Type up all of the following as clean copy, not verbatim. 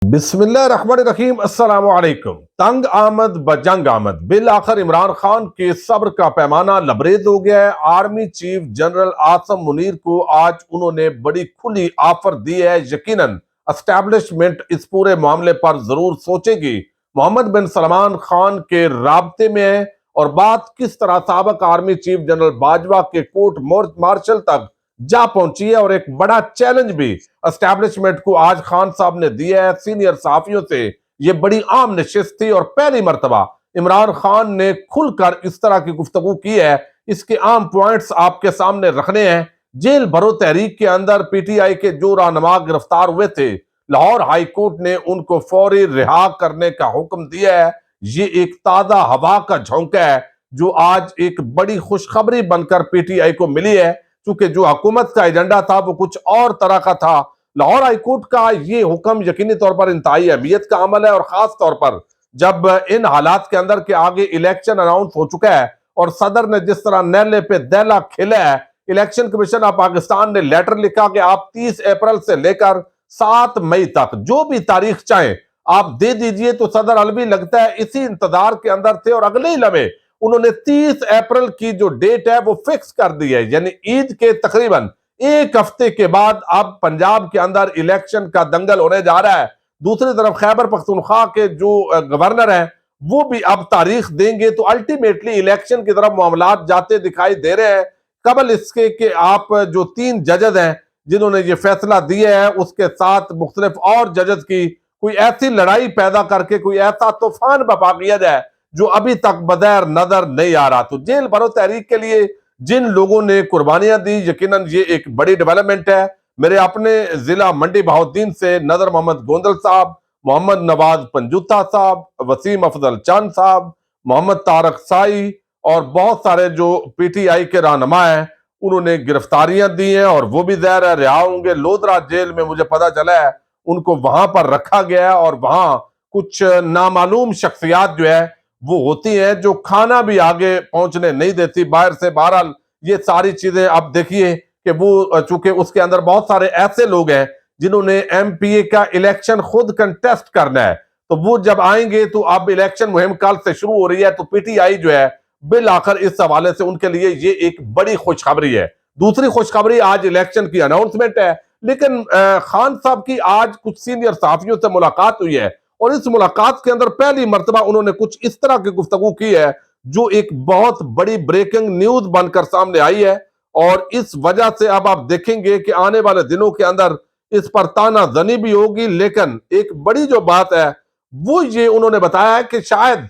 بسم اللہ الرحمن الرحیم۔ السلام علیکم۔ تنگ آمد بجنگ آمد، بالآخر عمران خان کے صبر کا پیمانہ لبریز ہو گیا ہے۔ Army chief general Asim Munir کو آج انہوں نے بڑی کھلی آفر دی ہے۔ یقیناً اسٹیبلشمنٹ اس پورے معاملے پر ضرور سوچے گی۔ محمد بن سلمان خان کے رابطے میں ہے اور بات کس طرح سابق آرمی چیف جنرل باجوہ کے کورٹ مارشل تک جا پہنچی ہے، اور ایک بڑا چیلنج بھی اسٹیبلشمنٹ کو آج خان صاحب نے دیا ہے سینئر صحافیوں سے۔ یہ بڑی عام نشست تھی اور پہلی مرتبہ عمران خان نے کھل کر اس طرح کی گفتگو کی ہے۔ اس کے عام پوائنٹس آپ کے سامنے رکھنے ہیں۔ جیل بھرو تحریک کے اندر پی ٹی آئی کے جو رہنما گرفتار ہوئے تھے، لاہور ہائی کورٹ نے ان کو فوری رہا کرنے کا حکم دیا ہے۔ یہ ایک تازہ ہوا کا جھونکا ہے جو آج ایک بڑی خوشخبری بن کر پی ٹی آئی کو ملی ہے، چونکہ جو حکومت کا ایجنڈا تھا وہ کچھ اور طرح کا تھا۔ لاہور ہائی کورٹ کا یہ حکم یقینی طور پر انتہائی اہمیت کا عمل ہے، اور خاص طور پر جب ان حالات کے اندر کے آگے الیکشن اناؤنس ہو چکا ہے اور صدر نے جس طرح نیلے پہ دیلا کھلا ہے۔ الیکشن کمیشن آف پاکستان نے لیٹر لکھا کہ آپ 30 اپریل سے لے کر 7 مئی تک جو بھی تاریخ چاہیں آپ دے دیجئے۔ تو صدر علوی لگتا ہے اسی انتظار کے اندر تھے، اور اگلے ہی لمحے انہوں نے 30 اپریل کی جو ڈیٹ ہے وہ فکس کر دی ہے، یعنی عید کے تقریباً ایک ہفتے کے بعد اب پنجاب کے اندر الیکشن کا دنگل ہونے جا رہا ہے۔ دوسری طرف خیبر پختونخوا کے جو گورنر ہیں وہ بھی اب تاریخ دیں گے، تو الٹیمیٹلی الیکشن کی طرف معاملات جاتے دکھائی دے رہے ہیں۔ قبل اس کے کہ آپ جو 3 ججز ہیں جنہوں نے یہ فیصلہ دیا ہے، اس کے ساتھ مختلف اور ججز کی کوئی ایسی لڑائی پیدا کر کے کوئی ایسا طوفان برپا کیا جائے جو ابھی تک بظاہر نظر نہیں آ رہا۔ تو جیل بھرو تحریک کے لیے جن لوگوں نے قربانیاں دی، یقیناً یہ ایک بڑی ڈیولپمنٹ ہے۔ میرے اپنے ضلع منڈی بہاؤالدین سے نذر محمد گوندل صاحب، محمد نواز پنجوتا صاحب، وسیم افضل چاند صاحب، محمد طارق سائی اور بہت سارے جو پی ٹی آئی کے رہنما ہیں، انہوں نے گرفتاریاں دی ہیں، اور وہ بھی ظاہر ہے رہا ہوں گے۔ لودھرا جیل میں مجھے پتا چلا ہے ان کو وہاں پر رکھا گیا ہے، اور وہاں کچھ نامعلوم شخصیات جو ہے وہ ہوتی ہیں جو کھانا بھی آگے پہنچنے نہیں دیتی باہر سے۔ بہرحال یہ ساری چیزیں اب دیکھیے کہ وہ چونکہ اس کے اندر بہت سارے ایسے لوگ ہیں جنہوں نے ایم پی اے کا الیکشن خود کنٹیسٹ کرنا ہے، تو وہ جب آئیں گے تو اب الیکشن مہم کل سے شروع ہو رہی ہے، تو پی ٹی آئی جو ہے بالآخر اس حوالے سے ان کے لیے یہ ایک بڑی خوشخبری ہے۔ دوسری خوشخبری آج الیکشن کی اناؤنسمنٹ ہے، لیکن خان صاحب کی آج کچھ سینئر صحافیوں سے ملاقات ہوئی ہے، اور اس ملاقات کے اندر پہلی مرتبہ انہوں نے کچھ اس طرح کی گفتگو کی ہے جو ایک بہت بڑی بریکنگ نیوز بن کر سامنے آئی ہے، اور اس وجہ سے اب آپ دیکھیں گے کہ آنے والے دنوں کے اندر اس پر تانا زنی بھی ہوگی۔ لیکن ایک بڑی جو بات ہے وہ یہ انہوں نے بتایا ہے کہ شاید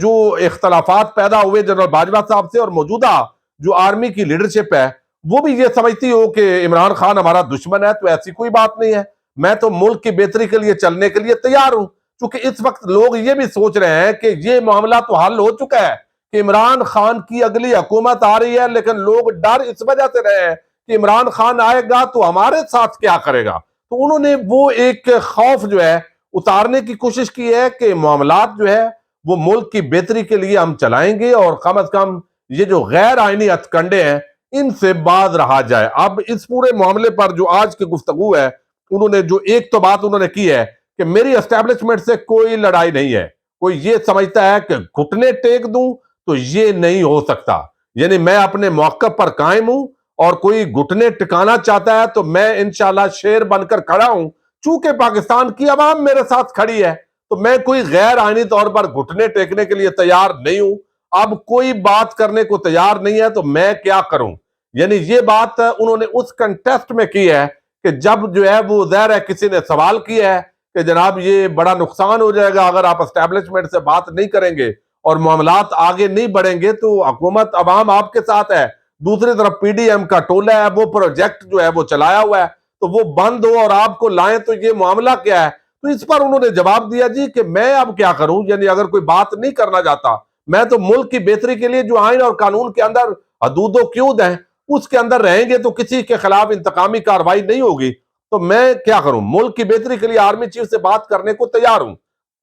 جو اختلافات پیدا ہوئے جنرل باجوہ صاحب سے، اور موجودہ جو آرمی کی لیڈرشپ ہے وہ بھی یہ سمجھتی ہو کہ عمران خان ہمارا دشمن ہے، تو ایسی کوئی بات نہیں ہے۔ میں تو ملک کی بہتری کے لیے چلنے کے لیے تیار ہوں، چونکہ اس وقت لوگ یہ بھی سوچ رہے ہیں کہ یہ معاملہ تو حل ہو چکا ہے کہ عمران خان کی اگلی حکومت آ رہی ہے، لیکن لوگ ڈر اس وجہ سے رہے ہیں کہ عمران خان آئے گا تو ہمارے ساتھ کیا کرے گا۔ تو انہوں نے وہ ایک خوف جو ہے اتارنے کی کوشش کی ہے کہ معاملات جو ہے وہ ملک کی بہتری کے لیے ہم چلائیں گے، اور کم از کم یہ جو غیر آئینی ہتھ کنڈے ہیں ان سے باز رہا جائے۔ اب اس پورے معاملے پر جو آج کی گفتگو ہے، انہوں نے جو ایک تو بات انہوں نے کی ہے کہ میری اسٹیبلشمنٹ سے کوئی لڑائی نہیں ہے۔ کوئی یہ سمجھتا ہے کہ گھٹنے ٹیک دوں تو یہ نہیں ہو سکتا، یعنی میں اپنے موقف پر قائم ہوں، اور کوئی گھٹنے ٹکانا چاہتا ہے تو میں انشاءاللہ شیر بن کر کھڑا ہوں۔ چونکہ پاکستان کی عوام میرے ساتھ کھڑی ہے تو میں کوئی غیر آئینی طور پر گھٹنے ٹیکنے کے لیے تیار نہیں ہوں۔ اب کوئی بات کرنے کو تیار نہیں ہے تو میں کیا کروں؟ یعنی یہ بات انہوں نے اس کنٹیسٹ میں کی ہے کہ جب جو ہے وہ ظاہر ہے کسی نے سوال کیا ہے کہ جناب یہ بڑا نقصان ہو جائے گا اگر آپ اسٹیبلشمنٹ سے بات نہیں کریں گے اور معاملات آگے نہیں بڑھیں گے، تو حکومت عوام آپ کے ساتھ ہے۔ دوسری طرف پی ڈی ایم کا ٹولہ ہے، وہ پروجیکٹ جو ہے وہ چلایا ہوا ہے، تو وہ بند ہو اور آپ کو لائیں تو یہ معاملہ کیا ہے؟ تو اس پر انہوں نے جواب دیا جی کہ میں اب کیا کروں، یعنی اگر کوئی بات نہیں کرنا چاہتا، میں تو ملک کی بہتری کے لیے جو آئین اور قانون کے اندر حدود و قیود ہیں اس کے اندر رہیں گے، تو کسی کے خلاف انتقامی کارروائی نہیں ہوگی، تو میں کیا کروں؟ ملک کی بہتری کے لیے آرمی چیف سے بات کرنے کو تیار ہوں۔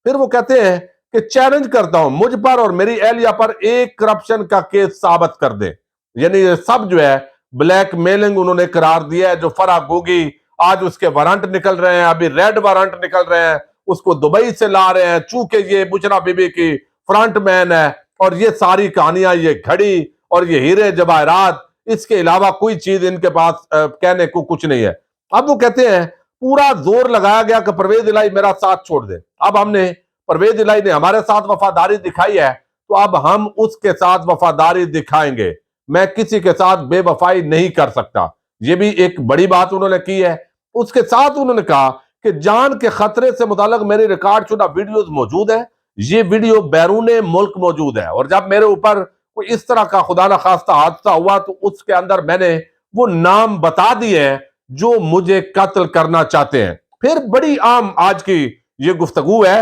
پھر وہ کہتے ہیں کہ چیلنج کرتا ہوں مجھ پر اور میری اہلیہ پر ایک کرپشن کا کیس ثابت کر دیں۔ یعنی یہ سب جو ہے بلیک میلنگ انہوں نے قرار دیا ہے۔ جو فرح گوگی آج اس کے وارنٹ نکل رہے ہیں، ابھی ریڈ وارنٹ نکل رہے ہیں، اس کو دبئی سے لا رہے ہیں چونکہ یہ بشرا بی بی کی فرنٹ مین ہے، اور یہ ساری کہانیاں، یہ گھڑی اور یہ ہیرے جواہرات، اس کے علاوہ کوئی چیز ان کے پاس کہنے کو کچھ نہیں ہے۔ اب وہ کہتے ہیں پورا زور لگایا گیا کہ پرویز الہی میرا ساتھ چھوڑ دے۔ اب ہم نے، پرویز الہی نے ہمارے ساتھ وفاداری دکھائی ہے تو اب ہم اس کے ساتھ وفاداری دکھائیں گے، میں کسی کے ساتھ بے وفائی نہیں کر سکتا۔ یہ بھی ایک بڑی بات انہوں نے کی ہے۔ اس کے ساتھ انہوں نے کہا کہ جان کے خطرے سے متعلق میری ریکارڈ شدہ ویڈیوز موجود ہیں، یہ ویڈیو بیرون ملک موجود ہے، اور جب میرے اوپر کوئی اس طرح کا خدا نخواستہ حادثہ ہوا تو اس کے اندر میں نے وہ نام بتا دیے ہیں جو مجھے قتل کرنا چاہتے ہیں۔ پھر بڑی عام آج کی یہ گفتگو ہے،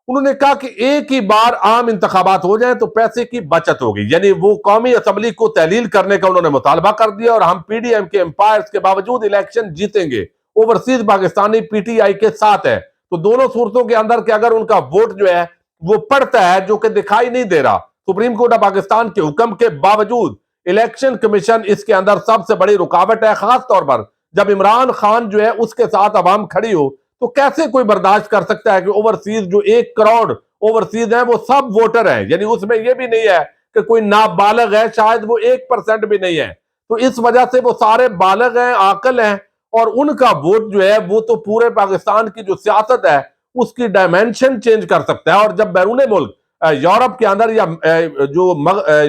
انہوں نے کہا کہ ایک ہی بار عام انتخابات ہو جائیں تو پیسے کی بچت ہوگی، یعنی وہ قومی اسمبلی کو تحلیل کرنے کا انہوں نے مطالبہ کر دیا، اور ہم پی ڈی ایم کے امپائرز کے باوجود الیکشن جیتیں گے۔ Overseas Pakistani P T I کے ساتھ ہے، تو دونوں صورتوں کے اندر کہ اگر ان کا ووٹ جو ہے وہ پڑتا ہے، جو کہ دکھائی نہیں دے رہا، سپریم کورٹ آف پاکستان کے حکم کے باوجود الیکشن کمیشن اس کے اندر سب سے بڑی رکاوٹ ہے، خاص طور پر جب عمران خان جو ہے اس کے ساتھ عوام کھڑی ہو، تو کیسے کوئی برداشت کر سکتا ہے کہ اوورسیز جو 1 کروڑ اوورسیز ہیں وہ سب ووٹر ہیں، یعنی اس میں یہ بھی نہیں ہے کہ کوئی نابالغ ہے، شاید وہ 1% بھی نہیں ہے، تو اس وجہ سے وہ سارے بالغ ہیں، عاقل ہیں، اور ان کا ووٹ جو ہے وہ تو پورے پاکستان کی جو سیاست ہے اس کی ڈائمینشن چینج کر سکتا ہے۔ اور جب بیرون ملک یورپ کے اندر یا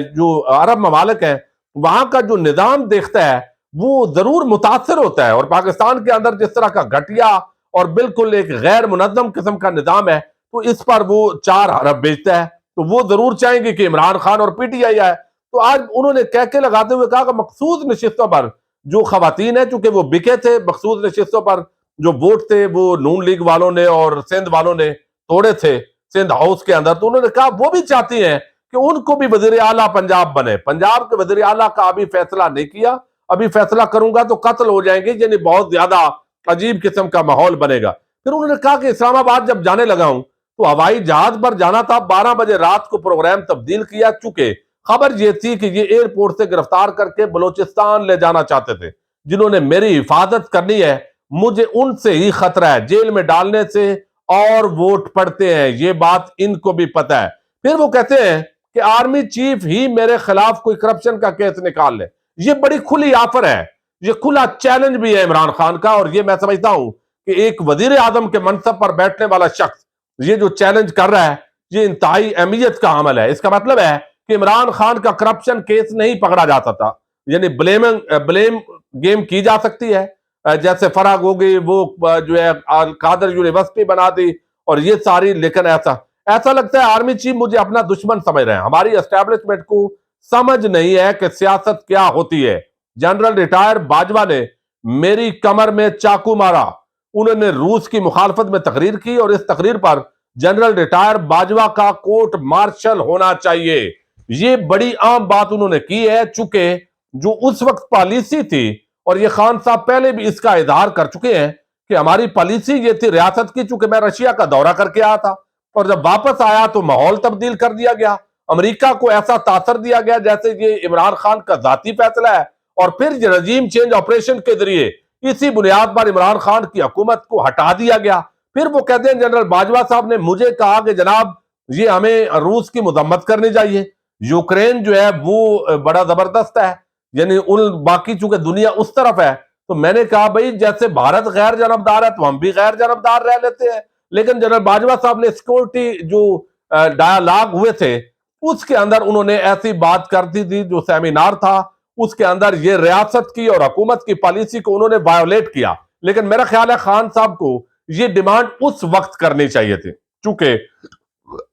جو عرب ممالک ہیں وہاں کا جو نظام دیکھتا ہے وہ ضرور متاثر ہوتا ہے، اور پاکستان کے اندر جس طرح کا گھٹیا اور بالکل ایک غیر منظم قسم کا نظام ہے تو اس پر وہ 4 ارب بیچتا ہے، تو وہ ضرور چاہیں گے کہ عمران خان اور پی ٹی آئی آئے۔ تو آج انہوں نے کہہ کے لگاتے ہوئے کہا کہ مخصوص نشستوں پر جو خواتین ہیں، چونکہ وہ بکے تھے، مخصوص نشستوں پر جو ووٹ تھے وہ نون لیگ والوں نے اور سندھ والوں نے توڑے تھے سندھ ہاؤس کے اندر، تو انہوں نے کہا وہ بھی چاہتی ہیں کہ ان کو بھی وزیر اعلیٰ پنجاب بنے۔ پنجاب کے وزیر اعلیٰ کا ابھی فیصلہ نہیں کیا، ابھی فیصلہ کروں گا تو قتل ہو جائیں گے، یعنی بہت زیادہ عجیب قسم کا ماحول بنے گا۔ پھر انہوں نے کہا کہ اسلام آباد جب جانے لگا ہوں تو ہوائی جہاز پر جانا تھا، 12 بجے رات کو پروگرام تبدیل کیا، چونکہ خبر یہ تھی کہ یہ ایئرپورٹ سے گرفتار کر کے بلوچستان لے جانا چاہتے تھے۔ جنہوں نے میری حفاظت کرنی ہے مجھے ان سے ہی خطرہ ہے، جیل میں ڈالنے سے اور ووٹ پڑتے ہیں، یہ بات ان کو بھی پتہ ہے۔ پھر وہ کہتے ہیں کہ آرمی چیف ہی میرے خلاف کوئی کرپشن کا کیس نکال لے۔ یہ بڑی کھلی آفر ہے، یہ کھلا چیلنج بھی ہے عمران خان کا، اور یہ میں سمجھتا ہوں کہ ایک وزیر اعظم کے منصب پر بیٹھنے والا شخص یہ جو چیلنج کر رہا ہے یہ انتہائی اہمیت کا عمل ہے۔ اس کا مطلب ہے کہ عمران خان کا کرپشن کیس نہیں پکڑا جا سکتا، یعنی بلیم گیم کی جا سکتی ہے، جیسے فرح گوگی وہ جو ہے قادر یونیورسٹی بنا دی اور یہ ساری، لیکن ایسا لگتا ہے آرمی چیف مجھے اپنا دشمن سمجھ رہے ہیں، ہماری اسٹیبلشمنٹ کو سمجھ نہیں ہے کہ سیاست کیا ہوتی ہے۔ جنرل ریٹائر باجوہ نے میری کمر میں چاقو مارا، انہوں نے روس کی مخالفت میں تقریر کی، اور اس تقریر پر جنرل ریٹائر باجوہ کا کورٹ مارشل ہونا چاہیے۔ یہ بڑی عام بات انہوں نے کی ہے، چونکہ جو اس وقت پالیسی تھی، اور یہ خان صاحب پہلے بھی اس کا اظہار کر چکے ہیں کہ ہماری پالیسی یہ تھی ریاست کی، چونکہ میں رشیا کا دورہ کر کے آیا تھا اور جب واپس آیا تو ماحول تبدیل کر دیا گیا، امریکہ کو ایسا تاثر دیا گیا جیسے یہ عمران خان کا ذاتی فیصلہ ہے، اور پھر یہ رجیم چینج آپریشن کے ذریعے اسی بنیاد پر عمران خان کی حکومت کو ہٹا دیا گیا۔ پھر وہ کہتے ہیں جنرل باجوہ صاحب نے مجھے کہا کہ جناب یہ ہمیں روس کی مذمت کرنی چاہیے، یوکرین جو ہے وہ بڑا زبردست ہے، یعنی ان باقی چونکہ دنیا اس طرف ہے، تو میں نے کہا بھائی جیسے بھارت غیر جانبدار ہے تو ہم بھی غیر جانبدار رہ لیتے ہیں، لیکن جنرل باجوہ صاحب نے سیکورٹی جو ڈائیلاگ ہوئے تھے اس کے اندر انہوں نے ایسی بات کرتی تھی، جو سیمینار تھا اس کے اندر یہ ریاست کی اور حکومت کی پالیسی کو انہوں نے وائیولیٹ کیا، لیکن میرا خیال ہے خان صاحب کو یہ ڈیمانڈ اس وقت کرنی چاہیے تھی، چونکہ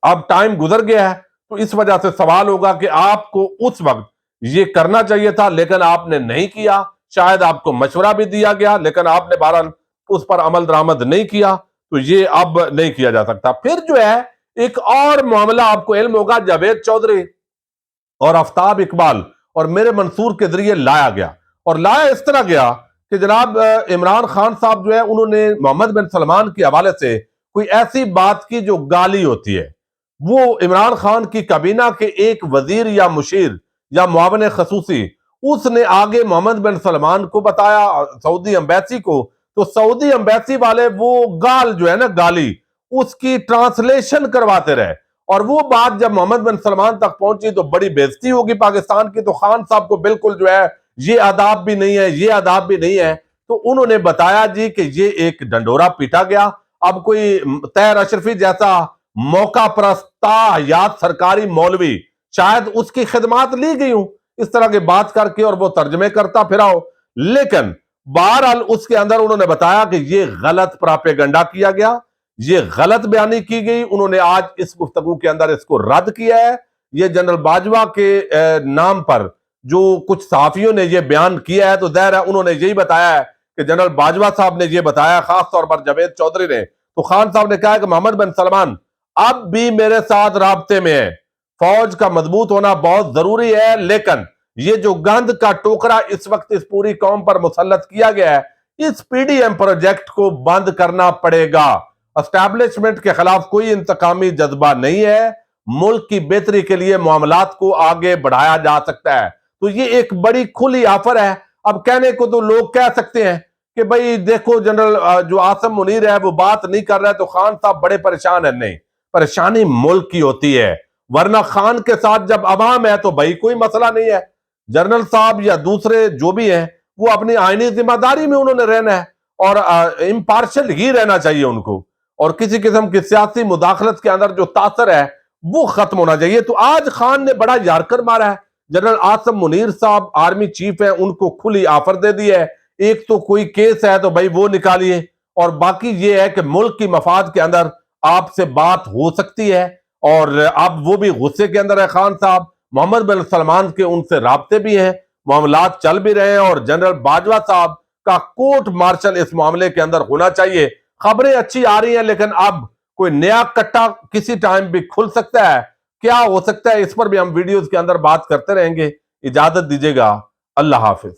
اب ٹائم گزر گیا ہے تو اس وجہ سے سوال ہوگا کہ آپ کو اس وقت یہ کرنا چاہیے تھا لیکن آپ نے نہیں کیا، شاید آپ کو مشورہ بھی دیا گیا لیکن آپ نے بہرحال اس پر عمل درآمد نہیں کیا، تو یہ اب نہیں کیا جا سکتا۔ پھر جو ہے ایک اور معاملہ آپ کو علم ہوگا، جاوید چودھری اور آفتاب اقبال اور میرے منصور کے ذریعے لایا گیا، اور لایا اس طرح گیا کہ جناب عمران خان صاحب جو ہے انہوں نے محمد بن سلمان کے حوالے سے کوئی ایسی بات کی جو گالی ہوتی ہے، وہ عمران خان کی کابینہ کے ایک وزیر یا مشیر یا معاون خصوصی اس نے آگے محمد بن سلمان کو بتایا، سعودی امبیسی کو، تو سعودی امبیسی والے وہ گال جو ہے نا گالی اس کی ٹرانسلیشن کرواتے رہے، اور وہ بات جب محمد بن سلمان تک پہنچی تو بڑی بےزتی ہوگی پاکستان کی، تو خان صاحب کو بالکل جو ہے یہ آداب بھی نہیں ہے، یہ آداب بھی نہیں ہے، تو انہوں نے بتایا جی کہ یہ ایک ڈنڈورا پیٹا گیا۔ اب کوئی طاہر اشرفی جیسا موقع پرستہ حیات سرکاری مولوی شاید اس کی خدمات لی گئی ہوں اس طرح کی بات کر کے، اور وہ ترجمے کرتا پھرا ہو، لیکن بہرحال اس کے اندر انہوں نے بتایا کہ یہ غلط پراپیگنڈا کیا گیا، یہ غلط بیانی کی گئی۔ انہوں نے آج اس گفتگو کے اندر اس کو رد کیا ہے۔ یہ جنرل باجوہ کے نام پر جو کچھ صحافیوں نے یہ بیان کیا ہے، تو ظاہر ہے انہوں نے یہی بتایا ہے کہ جنرل باجوہ صاحب نے یہ بتایا، خاص طور پر جاوید چودھری نے، تو خان صاحب نے کہا کہ محمد بن سلمان اب بھی میرے ساتھ رابطے میں ہے، فوج کا مضبوط ہونا بہت ضروری ہے، لیکن یہ جو گند کا ٹوکرا اس وقت اس پوری قوم پر مسلط کیا گیا ہے، اس پی ڈی ایم پروجیکٹ کو بند کرنا پڑے گا۔ اسٹیبلشمنٹ کے خلاف کوئی انتقامی جذبہ نہیں ہے، ملک کی بہتری کے لیے معاملات کو آگے بڑھایا جا سکتا ہے۔ تو یہ ایک بڑی کھلی آفر ہے۔ اب کہنے کو تو لوگ کہہ سکتے ہیں کہ بھئی دیکھو جنرل جو عاصم منیر ہے وہ بات نہیں کر رہا ہے تو خان صاحب بڑے پریشان ہیں۔ نہیں، پریشانی ملک کی ہوتی ہے، ورنہ خان کے ساتھ جب عوام ہے تو بھئی کوئی مسئلہ نہیں ہے۔ جنرل صاحب یا دوسرے جو بھی ہیں وہ اپنی آئینی ذمہ داری میں انہوں نے رہنا ہے، اور امپارشل ہی رہنا چاہیے ان کو، اور کسی قسم کی سیاسی مداخلت کے اندر جو تاثر ہے وہ ختم ہونا چاہیے۔ تو آج خان نے بڑا یارکر مارا ہے۔ جنرل عاصم منیر صاحب آرمی چیف ہیں، ان کو کھلی آفر دے دی ہے، ایک تو کوئی کیس ہے تو بھائی وہ نکالیے، اور باقی یہ ہے کہ ملک کی مفاد کے اندر آپ سے بات ہو سکتی ہے، اور اب وہ بھی غصے کے اندر ہے خان صاحب۔ محمد بن سلمان کے ان سے رابطے بھی ہیں، معاملات چل بھی رہے ہیں، اور جنرل باجوہ صاحب کا کورٹ مارشل اس معاملے کے اندر ہونا چاہیے۔ خبریں اچھی آ رہی ہیں، لیکن اب کوئی نیا کٹا کسی ٹائم بھی کھل سکتا ہے، کیا ہو سکتا ہے اس پر بھی ہم ویڈیوز کے اندر بات کرتے رہیں گے۔ اجازت دیجیے گا، اللہ حافظ۔